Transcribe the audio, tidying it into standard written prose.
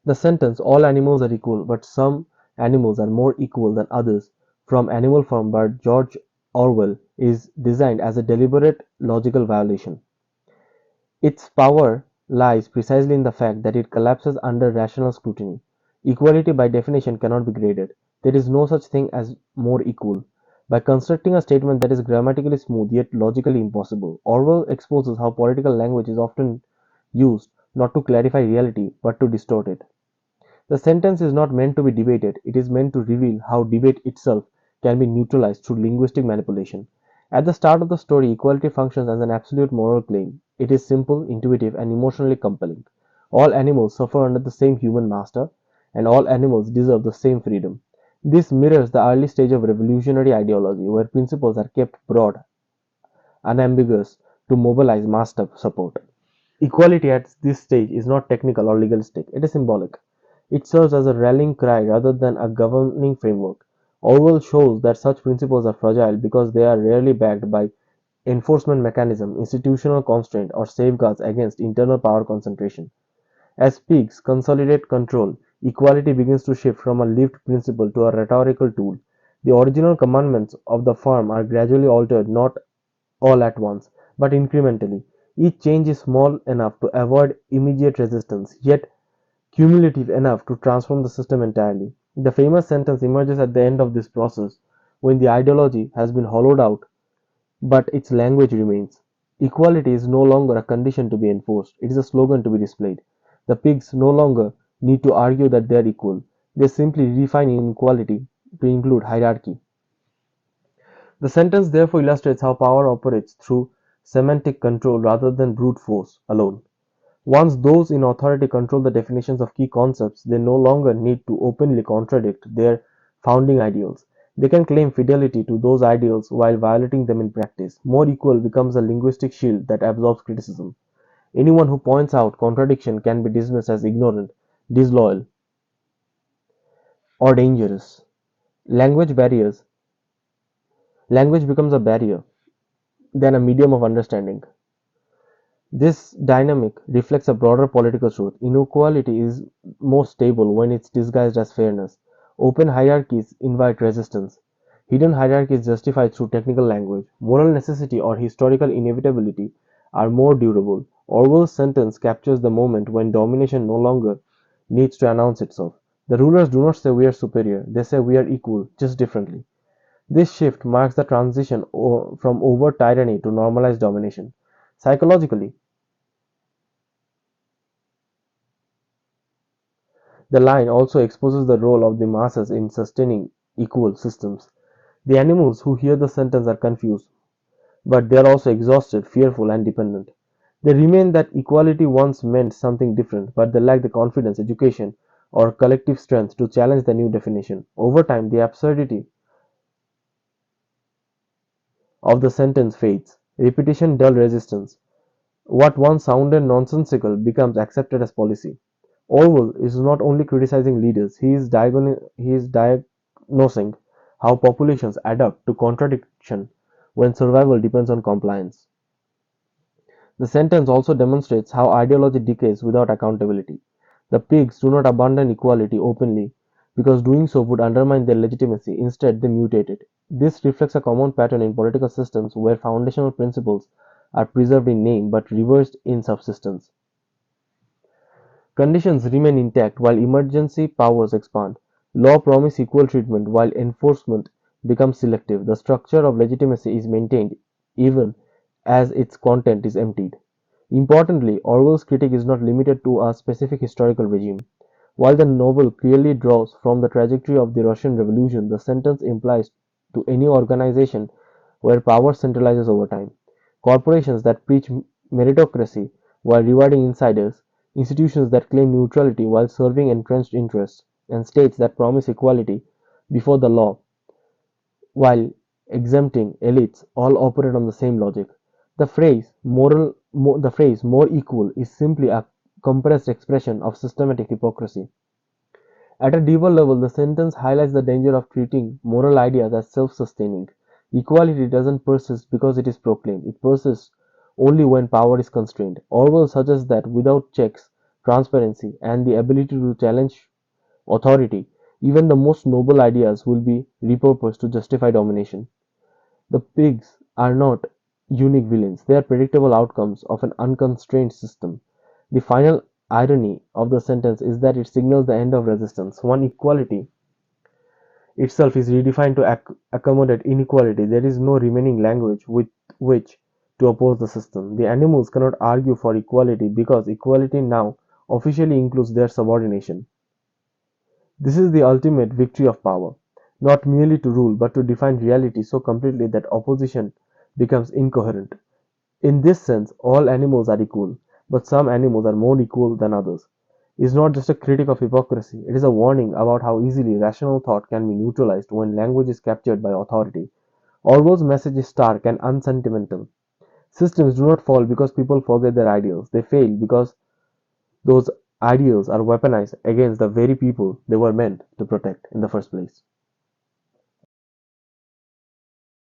The sentence, all animals are equal, but some animals are more equal than others, from Animal Farm by George Orwell, is designed as a deliberate logical violation. Its power lies precisely in the fact that it collapses under rational scrutiny. Equality by definition cannot be graded. There is no such thing as more equal. By constructing a statement that is grammatically smooth yet logically impossible, Orwell exposes how political language is often used not to clarify reality but to distort it. The sentence is not meant to be debated, it is meant to reveal how debate itself can be neutralized through linguistic manipulation. At the start of the story, equality functions as an absolute moral claim. It is simple, intuitive, and emotionally compelling. All animals suffer under the same human master, and all animals deserve the same freedom. This mirrors the early stage of revolutionary ideology, where principles are kept broad, unambiguous, to mobilize mass support. Equality at this stage is not technical or legalistic, it is symbolic. It serves as a rallying cry rather than a governing framework. Orwell shows that such principles are fragile because they are rarely backed by enforcement mechanism, institutional constraint, or safeguards against internal power concentration. As pigs consolidate control, equality begins to shift from a lived principle to a rhetorical tool. The original commandments of the farm are gradually altered not all at once, but incrementally. Each change is small enough to avoid immediate resistance, yet cumulative enough to transform the system entirely. The famous sentence emerges at the end of this process, when the ideology has been hollowed out, but its language remains. Equality is no longer a condition to be enforced, it is a slogan to be displayed. The pigs no longer need to argue that they are equal, they simply refine inequality to include hierarchy. The sentence therefore illustrates how power operates through semantic control rather than brute force alone. Once those in authority control the definitions of key concepts, they no longer need to openly contradict their founding ideals. They can claim fidelity to those ideals while violating them in practice. More equal becomes a linguistic shield that absorbs criticism. Anyone who points out contradiction can be dismissed as ignorant, disloyal, or dangerous. Language barriers. Language becomes a barrier, then a medium of understanding. This dynamic reflects a broader political truth. Inequality is most stable when it's disguised as fairness. Open hierarchies invite resistance. Hidden hierarchies justified through technical language, moral necessity, or historical inevitability are more durable. Orwell's sentence captures the moment when domination no longer needs to announce itself. The rulers do not say we are superior, they say we are equal, just differently. This shift marks the transition from overt tyranny to normalized domination. Psychologically, the line also exposes the role of the masses in sustaining equal systems. The animals who hear the sentence are confused, but they are also exhausted, fearful, and dependent. They remain that equality once meant something different, but they lack the confidence, education, or collective strength to challenge the new definition. Over time, the absurdity of the sentence fades. Repetition dull resistance. What once sounded nonsensical becomes accepted as policy. Orwell is not only criticizing leaders, he is diagnosing how populations adapt to contradiction when survival depends on compliance. The sentence also demonstrates how ideology decays without accountability. The pigs do not abandon equality openly because doing so would undermine their legitimacy. Instead, they mutate it. This reflects a common pattern in political systems where foundational principles are preserved in name but reversed in subsistence. Conditions remain intact while emergency powers expand. Law promises equal treatment while enforcement becomes selective. The structure of legitimacy is maintained even as its content is emptied. Importantly, Orwell's critique is not limited to a specific historical regime. While the novel clearly draws from the trajectory of the Russian Revolution, the sentence implies to any organization where power centralizes over time. Corporations that preach meritocracy while rewarding insiders, institutions that claim neutrality while serving entrenched interests, and states that promise equality before the law while exempting elites all operate on the same logic. The phrase more equal is simply a compressed expression of systematic hypocrisy. At a deeper level, the sentence highlights the danger of treating moral ideas as self-sustaining. Equality doesn't persist because it is proclaimed, it persists only when power is constrained. Orwell suggests that without checks, transparency, and the ability to challenge authority, even the most noble ideas will be repurposed to justify domination. The pigs are not unique villains, they are predictable outcomes of an unconstrained system. The final irony of the sentence is that it signals the end of resistance. One equality itself is redefined to accommodate inequality. There is no remaining language with which to oppose the system. The animals cannot argue for equality because equality now officially includes their subordination. This is the ultimate victory of power, not merely to rule, but to define reality so completely that opposition becomes incoherent. In this sense, all animals are equal, but some animals are more equal than others. It is not just a critique of hypocrisy, it is a warning about how easily rational thought can be neutralized when language is captured by authority. Orwell's message is stark and unsentimental. Systems do not fall because people forget their ideals. They fail because those ideals are weaponized against the very people they were meant to protect in the first place.